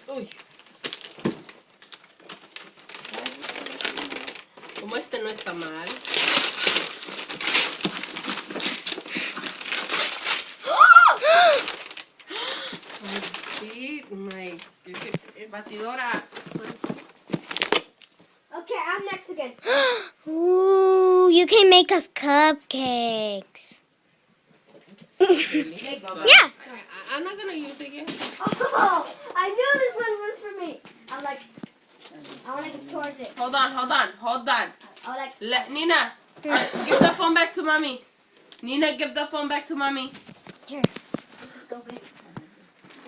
Uy. Como este no está mal. Sí, batidora. Okay, I'm next again. Ooh, you can make us cupcakes. Yeah. I'm not gonna use it yet. Oh, I knew this one was for me. I'm like, I want to get towards it. Hold on. I like. Nina, give the phone back to mommy. Nina, give the phone back to mommy. Here. This is so big.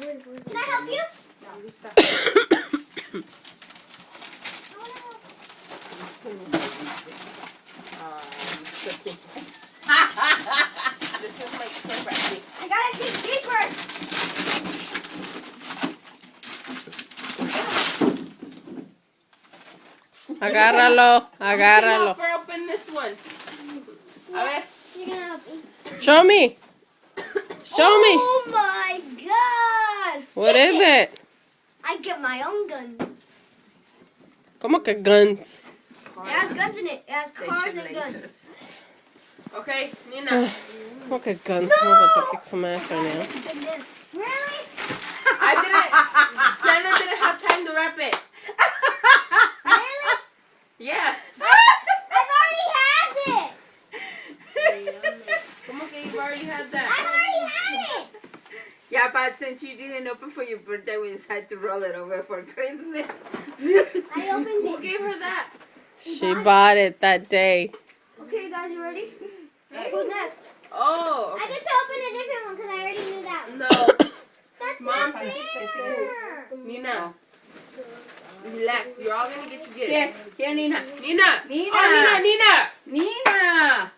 Can I help you? This is my clip actually. I gotta dig deeper. Agárralo. Open this one. A ver. You're gonna help me. Show me. Oh my god! What is it? I get my own guns. ¿Cómo que guns? It has guns in it. It has cars and guns. Okay, Nina. ¿Cómo que guns? I'm about to kick some ass right now. Really? Santa didn't have time to wrap it. Really? Yeah. I've already had this. ¿Cómo que you've already had that? I've already had it. Yeah, but since you didn't open for your birthday, we decided to roll it over for Christmas. I opened Who it. gave her that? She bought it that day. Okay, guys, you ready? Who's next? Oh. I get to open a different one because I already knew that one. No. That's Mom, not fair. Nina. Relax. You're all gonna get your Here, gifts. here, Nina. Nina. Nina. Oh, Nina. Nina.